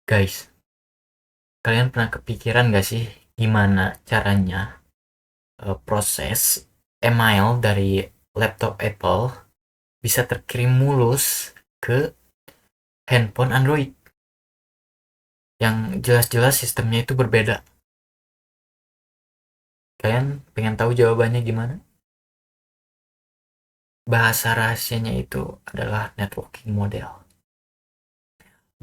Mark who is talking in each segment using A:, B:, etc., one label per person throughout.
A: Guys, kalian pernah kepikiran gak sih gimana caranya proses email dari laptop Apple bisa terkirim mulus ke handphone Android yang jelas-jelas sistemnya itu berbeda? Kalian pengen tahu jawabannya gimana? Bahasa rahasianya itu adalah networking model.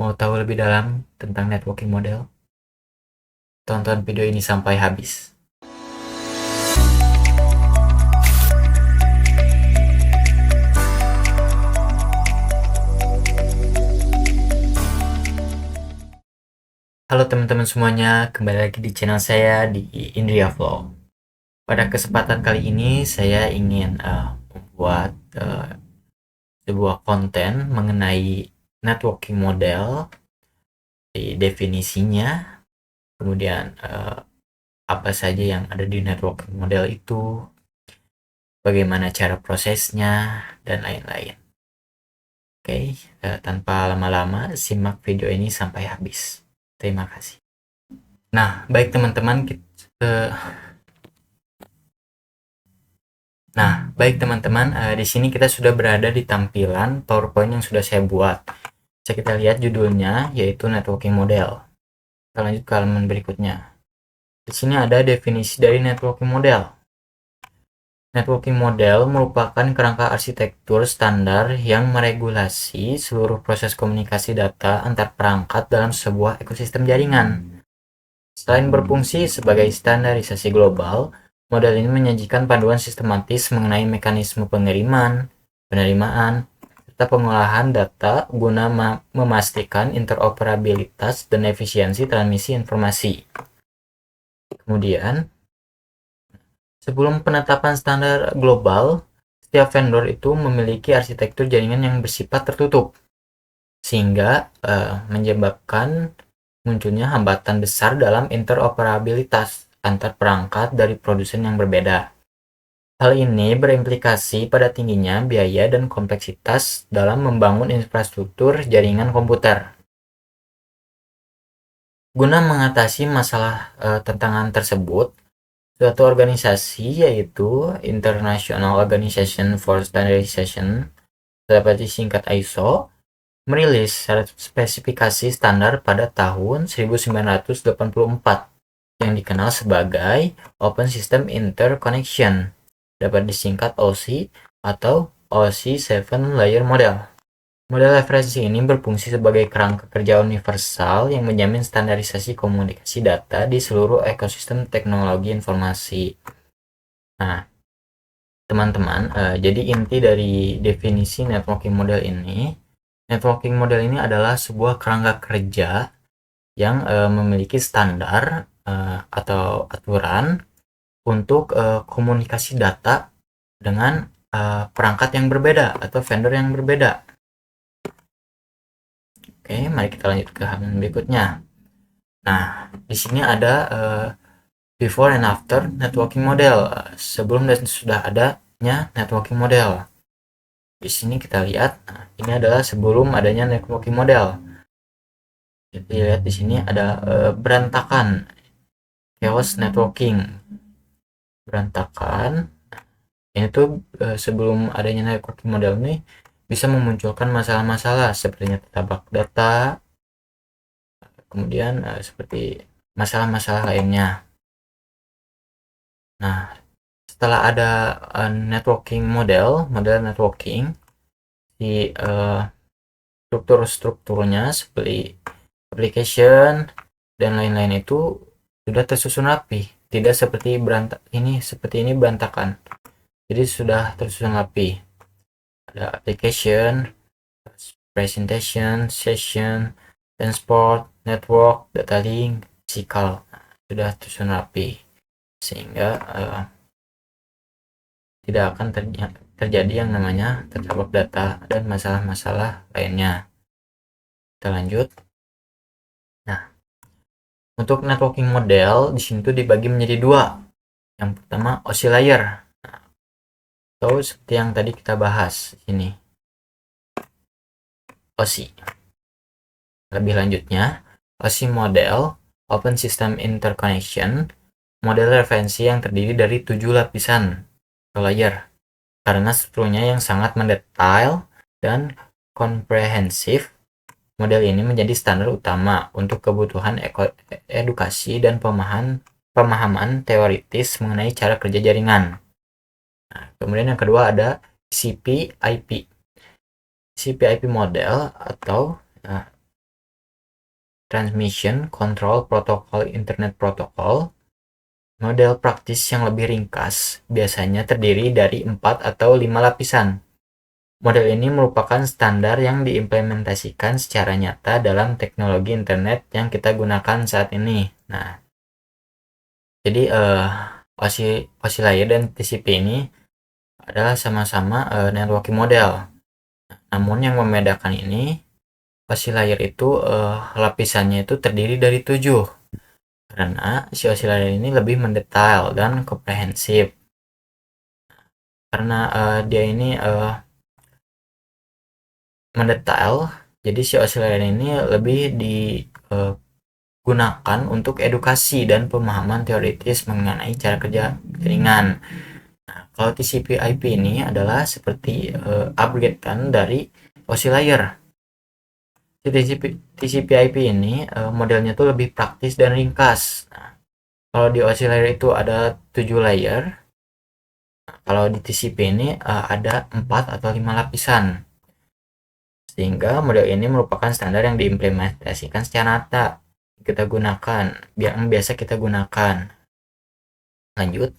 A: Mau tahu lebih dalam tentang networking model? Tonton video ini sampai habis. Halo teman-teman semuanya, kembali lagi di channel saya di Indria Vlog. Pada kesempatan kali ini saya ingin membuat sebuah konten mengenai networking model, di definisinya, kemudian apa saja yang ada di networking model itu, bagaimana cara prosesnya, dan lain-lain. Oke, tanpa lama-lama simak video ini sampai habis. Terima kasih. Nah, baik teman-teman, di sini kita sudah berada di tampilan PowerPoint yang sudah saya buat. Bisa kita lihat judulnya, yaitu networking model. Kita lanjut ke halaman berikutnya. Di sini ada definisi dari networking model. Networking model merupakan kerangka arsitektur standar yang meregulasi seluruh proses komunikasi data antar perangkat dalam sebuah ekosistem jaringan. Selain berfungsi sebagai standarisasi global, model ini menyajikan panduan sistematis mengenai mekanisme pengiriman, penerimaan, serta pengolahan data guna memastikan interoperabilitas dan efisiensi transmisi informasi. Kemudian, sebelum penetapan standar global, setiap vendor itu memiliki arsitektur jaringan yang bersifat tertutup, sehingga menyebabkan munculnya hambatan besar dalam interoperabilitas antar perangkat dari produsen yang berbeda. Hal ini berimplikasi pada tingginya biaya dan kompleksitas dalam membangun infrastruktur jaringan komputer. Guna mengatasi masalah tantangan tersebut, suatu organisasi, yaitu International Organization for Standardization, dapat disingkat ISO, merilis spesifikasi standar pada tahun 1984 yang dikenal sebagai Open System Interconnection, dapat disingkat OSI atau OSI 7 Layer Model. Model referensi ini berfungsi sebagai kerangka kerja universal yang menjamin standarisasi komunikasi data di seluruh ekosistem teknologi informasi. Nah, teman-teman, jadi inti dari definisi networking model ini adalah sebuah kerangka kerja yang memiliki standar atau aturan untuk komunikasi data dengan perangkat yang berbeda atau vendor yang berbeda. Oke, mari kita lanjut ke halaman berikutnya. Nah, di sini ada before and after networking model, sebelum dan sudah adanya networking model. Di sini kita lihat, ini adalah sebelum adanya networking model. Jadi lihat di sini ada berantakan, chaos networking, berantakan. Ini tuh sebelum adanya networking model ini bisa memunculkan masalah-masalah seperti tertabrak data, kemudian seperti masalah-masalah lainnya. Nah, setelah ada networking model networking, di struktur-strukturnya seperti application dan lain-lain itu sudah tersusun rapi, tidak seperti seperti ini berantakan. Jadi sudah tersusun rapi. Ada application, presentation, session, transport, network, data link, physical. Sudah tersusun rapi sehingga tidak akan terjadi yang namanya tertabrak data dan masalah-masalah lainnya. Kita lanjut. Nah, untuk networking model di sini tuh dibagi menjadi dua. Yang pertama OSI layer, atau seperti yang tadi kita bahas ini, OSI. Lebih lanjutnya, OSI model Open System Interconnection, model referensi yang terdiri dari 7 lapisan atau layer. Karena strukturnya yang sangat mendetail dan komprehensif, model ini menjadi standar utama untuk kebutuhan edukasi dan pemahaman teoritis mengenai cara kerja jaringan. Nah, kemudian yang kedua ada TCP/IP. TCP/IP model atau Transmission Control Protocol Internet Protocol. Model praktis yang lebih ringkas biasanya terdiri dari 4 atau 5 lapisan. Model ini merupakan standar yang diimplementasikan secara nyata dalam teknologi internet yang kita gunakan saat ini. Nah, jadi OSI layer dan TCP ini adalah sama-sama networking model. Namun yang membedakan ini, OSI layer itu lapisannya itu terdiri dari 7. Karena si OSI layer ini lebih mendetail dan komprehensif. Karena dia ini mendetail, jadi si OSI layer ini lebih digunakan untuk edukasi dan pemahaman teoritis mengenai cara kerja jaringan. Nah, kalau TCP/IP ini adalah seperti upgrade-an dari OSI layer. TCP/IP ini modelnya tuh lebih praktis dan ringkas. Nah, kalau di OSI layer itu ada 7 layer. Nah, kalau di TCP ini ada 4 atau 5 lapisan. Sehingga model ini merupakan standar yang diimplementasikan secara nyata kita gunakan, yang biasa kita gunakan. Lanjut.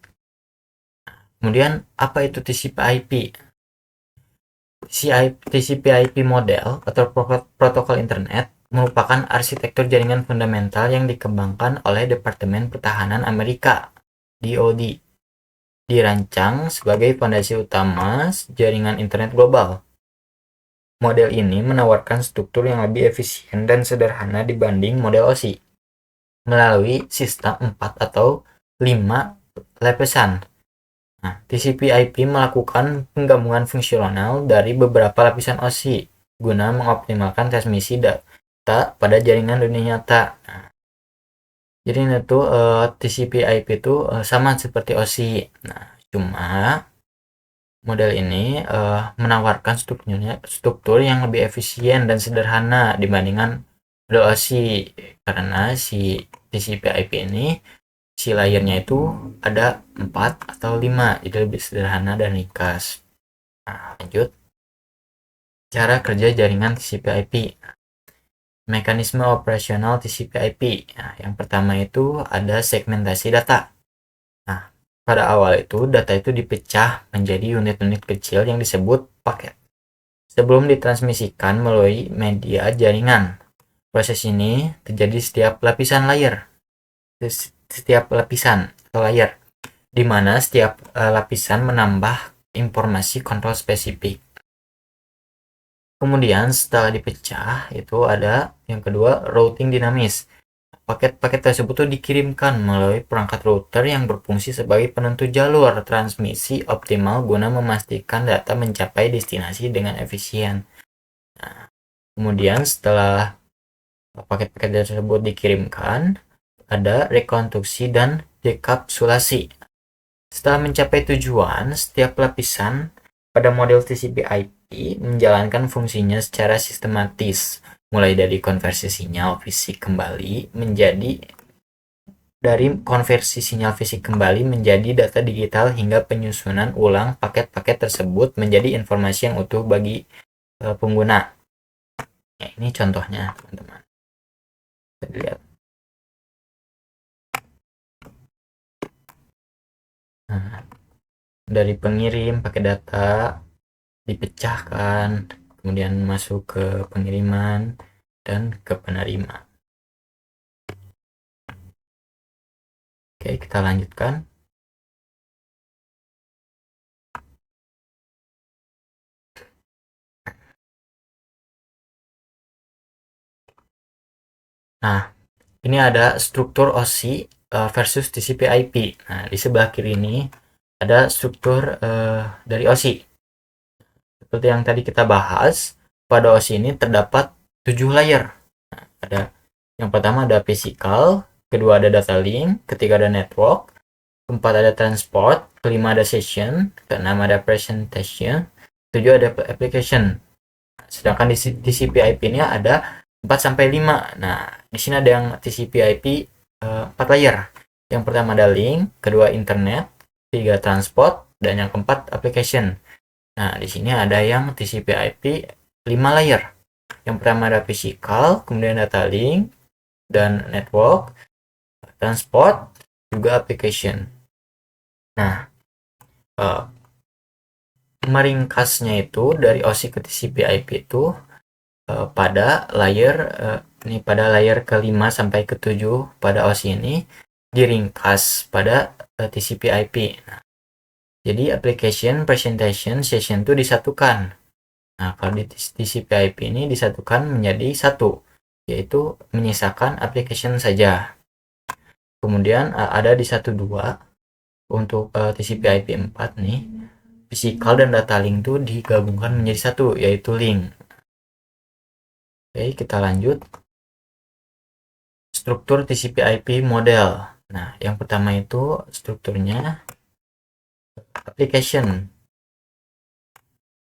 A: Kemudian apa itu TCP/IP? TCP/IP model atau protokol internet merupakan arsitektur jaringan fundamental yang dikembangkan oleh Departemen Pertahanan Amerika (DoD). Dirancang sebagai fondasi utama jaringan internet global. Model ini menawarkan struktur yang lebih efisien dan sederhana dibanding model OSI melalui sistem 4 atau 5 lapisan. Nah, TCP/IP melakukan penggabungan fungsional dari beberapa lapisan OSI guna mengoptimalkan transmisi data pada jaringan dunia nyata. Nah, jadi ini tuh TCP/IP itu sama seperti OSI. Nah, cuma model ini menawarkan struktur yang lebih efisien dan sederhana dibandingkan model OSI karena si TCP/IP ini si layernya itu ada 4 atau 5, jadi lebih sederhana dan ringkas. Nah, lanjut. Cara kerja jaringan TCP/IP. Mekanisme operasional TCP/IP. Nah, yang pertama itu ada segmentasi data. Nah, pada awal itu data itu dipecah menjadi unit-unit kecil yang disebut paket sebelum ditransmisikan melalui media jaringan. Proses ini terjadi setiap lapisan atau layer, di mana setiap lapisan menambah informasi kontrol spesifik. Kemudian setelah dipecah itu ada yang kedua, routing dinamis. Paket-paket tersebut tuh dikirimkan melalui perangkat router yang berfungsi sebagai penentu jalur transmisi optimal guna memastikan data mencapai destinasi dengan efisien. Nah, kemudian setelah paket-paket tersebut dikirimkan, ada rekonstruksi dan dekapsulasi. Setelah mencapai tujuan, setiap lapisan pada model TCP/IP menjalankan fungsinya secara sistematis, mulai dari konversi sinyal fisik kembali menjadi data digital hingga penyusunan ulang paket-paket tersebut menjadi informasi yang utuh bagi pengguna. Ya, ini contohnya, teman-teman. Kita lihat. Nah, dari pengirim pakai data dipecahkan, kemudian masuk ke pengiriman dan ke penerima. Oke, kita lanjutkan. Nah, ini ada struktur OSI versus TCP/IP. Nah, di sebelah kiri ini ada struktur dari OSI. Seperti yang tadi kita bahas, pada OSI ini terdapat 7 layer. Nah, ada Yang pertama ada physical, kedua ada data link, ketiga ada network, keempat ada transport, kelima ada session, keenam ada presentation, ketujuh ada application. Sedangkan di TCP/IP ini ada 4 sampai 5. Nah, di sini ada yang TCP/IP 4 layer. Yang pertama ada link, kedua internet, ketiga transport, dan yang keempat application. Nah, di sini ada yang TCP/IP 5 layer. Yang pertama ada physical, kemudian data link, dan network, transport, juga application. Nah, meringkasnya itu dari OSI ke TCP/IP itu pada layer pada layer ke-5 sampai ke-7 pada OSI ini diringkas pada TCP/IP. Nah, jadi application, presentation, session itu disatukan. Nah, kalau di TCP/IP ini disatukan menjadi satu, yaitu menyisakan application saja. Kemudian ada di 1.2 untuk TCP/IP 4 nih, physical dan data link itu digabungkan menjadi satu, yaitu link. Oke, kita lanjut. Struktur TCP/IP model. Nah, yang pertama itu strukturnya application.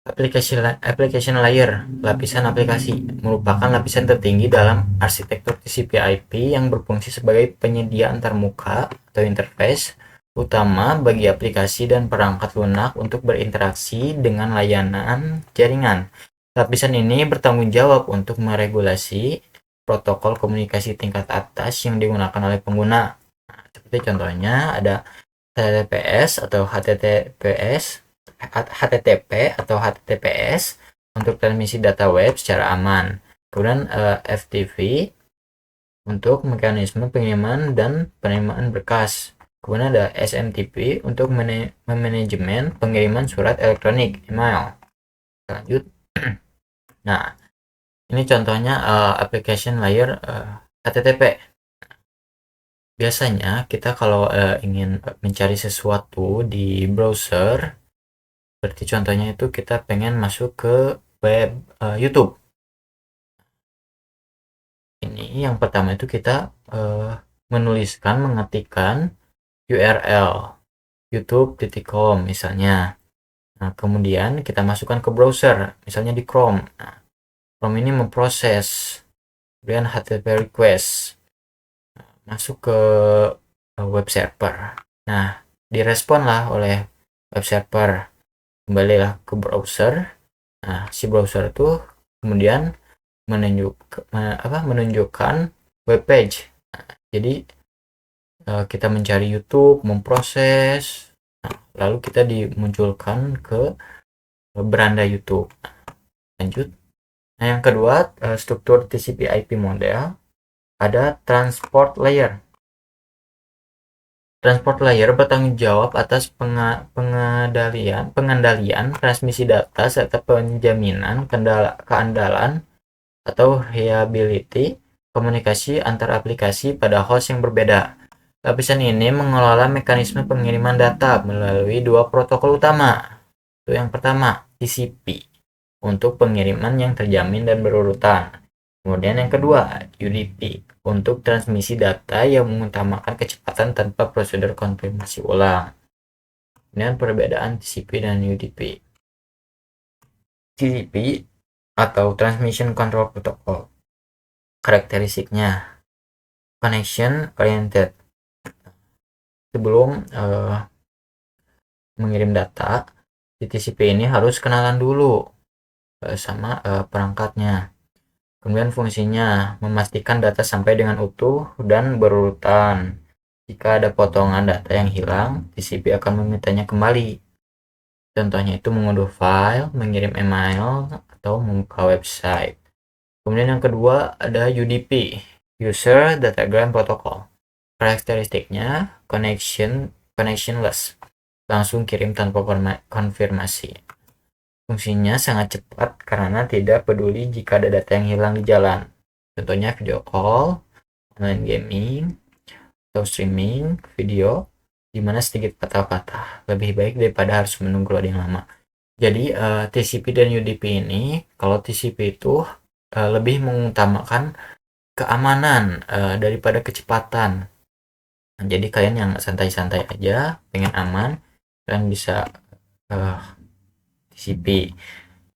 A: Application layer, lapisan aplikasi, merupakan lapisan tertinggi dalam arsitektur TCP/IP yang berfungsi sebagai penyedia antarmuka atau interface utama bagi aplikasi dan perangkat lunak untuk berinteraksi dengan layanan jaringan. Lapisan ini bertanggung jawab untuk meregulasi protokol komunikasi tingkat atas yang digunakan oleh pengguna. Nah, seperti contohnya ada HTTPS atau HTTPS untuk transmisi data web secara aman. Kemudian FTP untuk mekanisme pengiriman dan penerimaan berkas. Kemudian ada SMTP untuk manajemen pengiriman surat elektronik, email. Lanjut. Nah, ini contohnya application layer HTTP. Biasanya kita kalau ingin mencari sesuatu di browser, seperti contohnya itu kita pengen masuk ke web YouTube. Ini yang pertama itu kita mengetikkan URL youtube.com misalnya. Nah, kemudian kita masukkan ke browser, misalnya di Chrome. Nah, Chrome ini memproses, kemudian HTTP request masuk ke web server. Nah, diresponlah oleh web server. Kembalilah ke browser. Nah, si browser itu kemudian menunjukkan web page. Nah, jadi kita mencari YouTube, memproses, lalu kita dimunculkan ke beranda YouTube. Lanjut. Nah, yang kedua, struktur TCP/IP model ada transport layer. Transport layer bertanggung jawab atas pengendalian transmisi data serta penjaminan keandalan atau reliability komunikasi antar aplikasi pada host yang berbeda. Lapisan ini mengelola mekanisme pengiriman data melalui dua protokol utama. Itu yang pertama, TCP untuk pengiriman yang terjamin dan berurutan. Kemudian yang kedua, UDP untuk transmisi data yang mengutamakan kecepatan tanpa prosedur konfirmasi ulang. Kemudian perbedaan TCP dan UDP. TCP atau Transmission Control Protocol. Karakteristiknya connection oriented. Sebelum mengirim data, di TCP ini harus kenalan dulu sama perangkatnya. Kemudian fungsinya memastikan data sampai dengan utuh dan berurutan. Jika ada potongan data yang hilang, TCP akan memintanya kembali. Contohnya itu mengunduh file, mengirim email, atau membuka website. Kemudian yang kedua ada UDP, User Datagram Protocol. Karakteristiknya connectionless, langsung kirim tanpa konfirmasi. Fungsinya sangat cepat karena tidak peduli jika ada data yang hilang di jalan. Contohnya video call, online gaming, atau streaming video, di mana sedikit patah-patah. Lebih baik daripada harus menunggu loading lama. Jadi TCP dan UDP ini, kalau TCP itu lebih mengutamakan keamanan daripada kecepatan. Nah, jadi kalian yang santai-santai aja, pengen aman, kalian bisa TCP.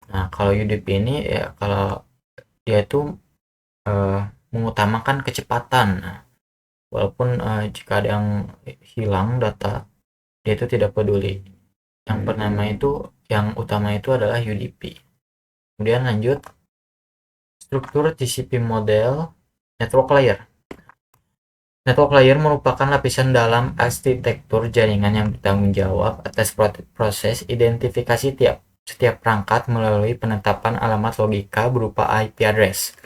A: Nah, kalau UDP ini ya kalau dia itu mengutamakan kecepatan. Nah, walaupun jika ada yang hilang data, dia itu tidak peduli. Yang pertama itu, yang utama itu adalah UDP. Kemudian lanjut, struktur TCP model network layer. Network layer merupakan lapisan dalam arsitektur jaringan yang bertanggung jawab atas proses identifikasi setiap perangkat melalui penetapan alamat logika berupa IP address.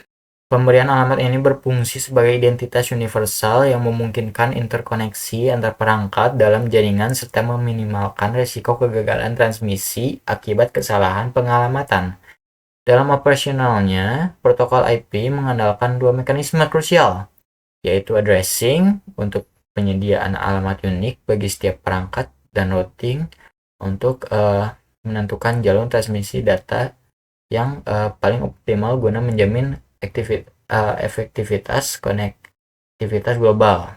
A: Pemberian alamat ini berfungsi sebagai identitas universal yang memungkinkan interkoneksi antar perangkat dalam jaringan serta meminimalkan risiko kegagalan transmisi akibat kesalahan pengalamatan. Dalam operasionalnya, protokol IP mengandalkan dua mekanisme krusial, yaitu addressing untuk penyediaan alamat unik bagi setiap perangkat dan routing untuk menentukan jalur transmisi data yang paling optimal guna menjamin efektivitas konektivitas global.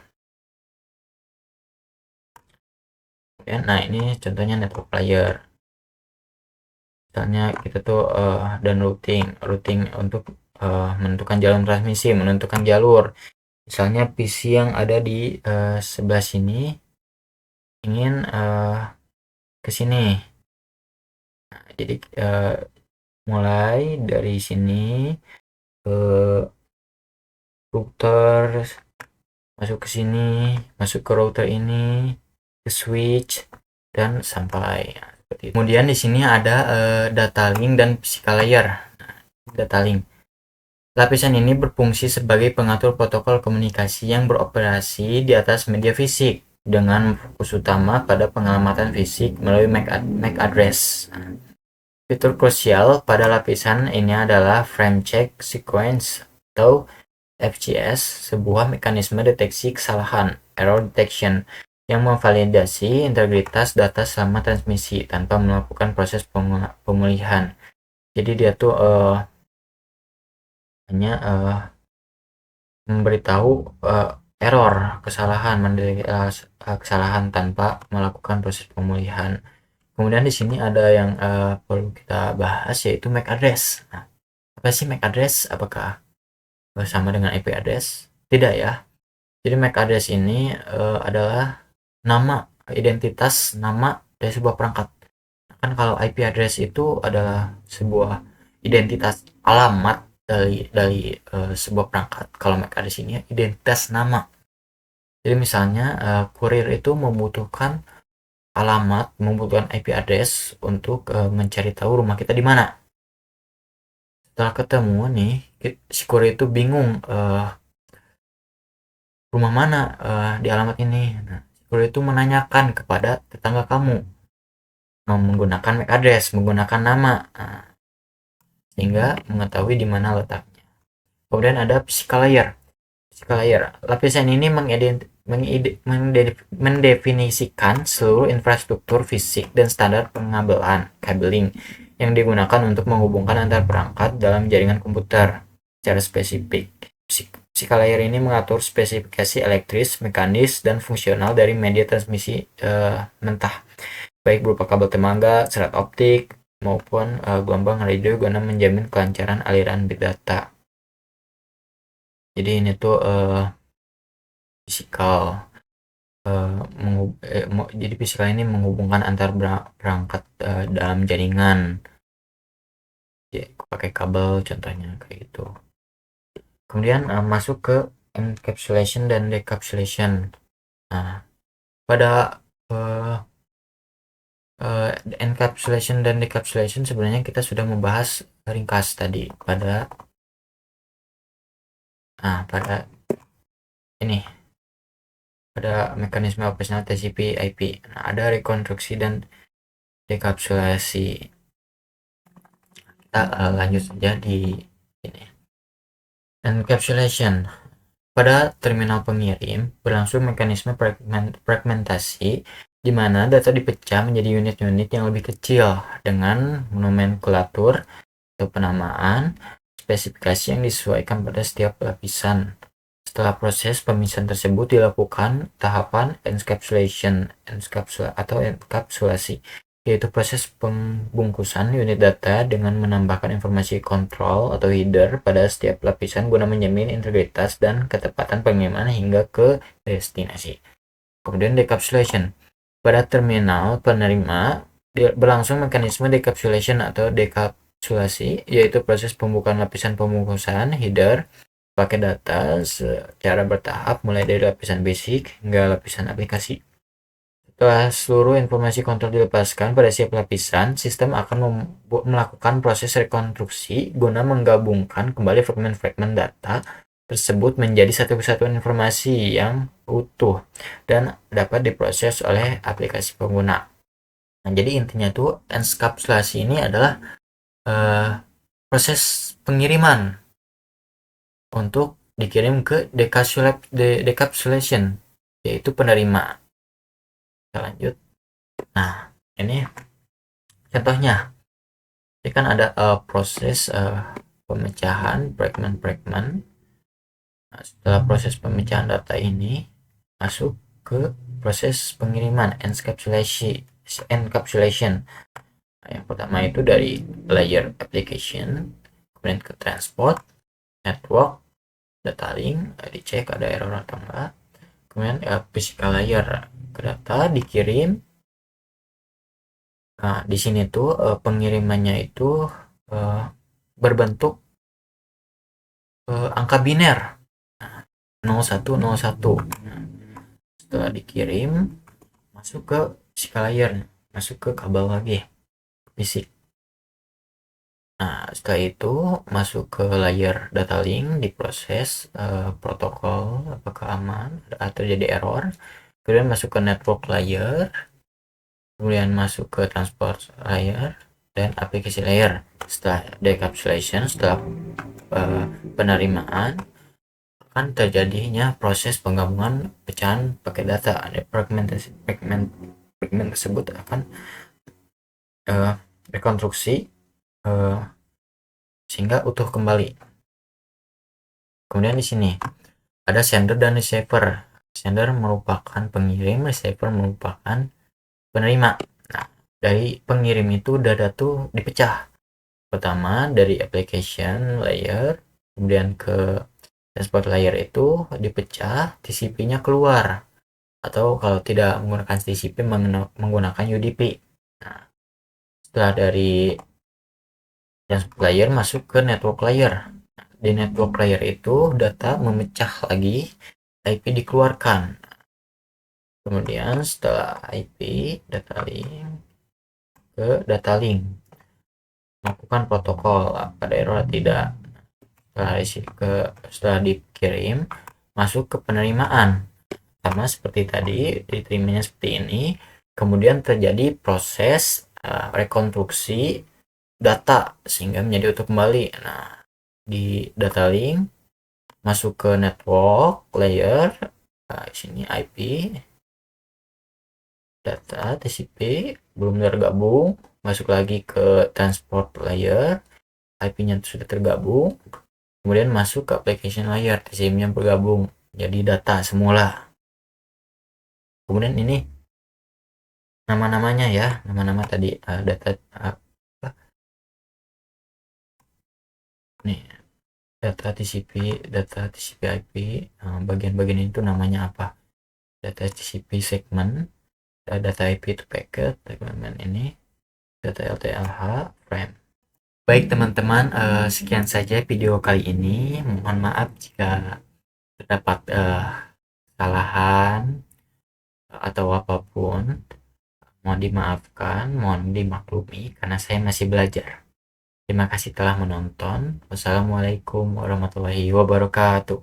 A: Ya, nah ini contohnya network layer. Misalnya kita tuh dan routing untuk menentukan jalur transmisi, menentukan jalur. Misalnya PC yang ada di sebelah sini ingin ke sini. Nah, jadi mulai dari sini ke router, masuk ke sini, masuk ke router ini, ke switch, dan sampai seperti itu. Kemudian di sini ada data link dan physical layer. Data link. Lapisan ini berfungsi sebagai pengatur protokol komunikasi yang beroperasi di atas media fisik dengan fokus utama pada pengalamatan fisik melalui MAC address. Fitur krusial pada lapisan ini adalah Frame Check Sequence atau FCS, sebuah mekanisme deteksi kesalahan (error detection) yang memvalidasi integritas data selama transmisi tanpa melakukan proses pemulihan. Jadi dia tuh hanya memberitahu error, kesalahan, kesalahan tanpa melakukan proses pemulihan. Kemudian di sini ada yang perlu kita bahas, yaitu MAC address. Nah, apa sih MAC address? Apakah sama dengan IP address? Tidak ya. Jadi MAC address ini adalah nama, identitas nama dari sebuah perangkat. Kan kalau IP address itu adalah sebuah identitas alamat dari sebuah perangkat. Kalau MAC address ini identitas nama. Jadi misalnya kurir itu membutuhkan alamat, membutuhkan IP address untuk mencari tahu rumah kita di mana. Setelah ketemu nih, si kurir itu bingung rumah mana di alamat ini. Nah, si kurir itu menanyakan kepada tetangga kamu menggunakan MAC address, menggunakan nama. Nah, sehingga mengetahui di mana letaknya. Kemudian ada physical layer. Physical layer. Lapisan ini mendefinisikan seluruh infrastruktur fisik dan standar pengabelan (cabling) yang digunakan untuk menghubungkan antar perangkat dalam jaringan komputer secara spesifik. Physical layer ini mengatur spesifikasi elektris, mekanis, dan fungsional dari media transmisi mentah, baik berupa kabel temaga, serat optik, maupun gelombang radio guna menjamin kelancaran aliran bit data. Jadi ini tuh fisikal. Jadi fisikal ini menghubungkan antar perangkat dalam jaringan. Ya, pakai kabel contohnya kayak gitu. Kemudian masuk ke encapsulation dan decapsulation. Nah, pada encapsulation dan decapsulation sebenarnya kita sudah membahas ringkas tadi pada ini, pada mekanisme operasional TCP IP. Nah, ada rekonstruksi dan dekapsulasi. Kita lanjut saja di ini. Encapsulation. Pada terminal pengirim berlangsung mekanisme fragmentasi di mana data dipecah menjadi unit-unit yang lebih kecil dengan nomenklatur atau penamaan spesifikasi yang disesuaikan pada setiap lapisan. Setelah proses pemisahan tersebut dilakukan tahapan encapsulation atau enkapsulasi, yaitu proses pembungkusan unit data dengan menambahkan informasi kontrol atau header pada setiap lapisan guna menjamin integritas dan ketepatan pengiriman hingga ke destinasi. Kemudian decapsulation. Pada terminal penerima berlangsung mekanisme decapsulation atau dekapsulasi, yaitu proses pembukaan lapisan pembungkusan header pakai data secara bertahap mulai dari lapisan basic hingga lapisan aplikasi. Setelah seluruh informasi kontrol dilepaskan pada setiap lapisan, sistem akan melakukan proses rekonstruksi guna menggabungkan kembali fragmen-fragmen data tersebut menjadi satu kesatuan informasi yang utuh dan dapat diproses oleh aplikasi pengguna. Nah, jadi intinya tuh enkapsulasi ini adalah proses pengiriman untuk dikirim ke decapsulation, yaitu penerima. Kita lanjut. Nah, ini contohnya. Ini kan ada proses pemecahan fragmen-fragmen. Nah, setelah proses pemecahan data ini masuk ke proses pengiriman encapsulation. Nah, yang pertama itu dari layer application, kemudian ke transport, network, data link, dicek ada error atau enggak. Kemudian physical layer, ke data dikirim. Nah, di sini tuh pengirimannya itu berbentuk angka biner. Nah, 0101. Nah, setelah dikirim masuk ke physical layer, masuk ke kabel lagi fisik. Nah, setelah itu masuk ke layer data link, diproses protokol apakah aman atau terjadi error. Kemudian masuk ke network layer, kemudian masuk ke transport layer dan aplikasi layer. Setelah decapsulation, setelah penerimaan, akan terjadinya proses penggabungan pecahan pakai data. Ada fragmen tersebut akan rekonstruksi sehingga utuh kembali. Kemudian di sini ada sender dan receiver. Sender merupakan pengirim, receiver merupakan penerima. Nah, dari pengirim itu data tuh dipecah. Pertama dari application layer, kemudian ke transport layer itu dipecah, TCP-nya keluar. Atau kalau tidak menggunakan TCP menggunakan UDP. Nah, setelah dari transport layer masuk ke network layer. Di network layer itu data memecah lagi, IP dikeluarkan. Kemudian setelah IP, data link ke data link, melakukan protokol pada error tidak. Setelah dikirim masuk ke penerimaan, sama seperti tadi diterimanya seperti ini. Kemudian terjadi proses rekonstruksi data sehingga menjadi utuh kembali. Nah, di data link masuk ke network layer, sini IP, data TCP belum tergabung, masuk lagi ke transport layer, IP-nya sudah tergabung, kemudian masuk ke application layer, TCP-nya bergabung jadi data semula. Kemudian ini nama-namanya ya, nama-nama tadi data nih, data TCP IP, bagian-bagian itu namanya apa? Data TCP segment, data IP itu packet, segmen ini, data LTLH, frame. Baik teman-teman, sekian saja video kali ini. Mohon maaf jika terdapat kesalahan atau apapun. Mohon dimaafkan, mohon dimaklumi karena saya masih belajar. Terima kasih telah menonton. Wassalamualaikum warahmatullahi wabarakatuh.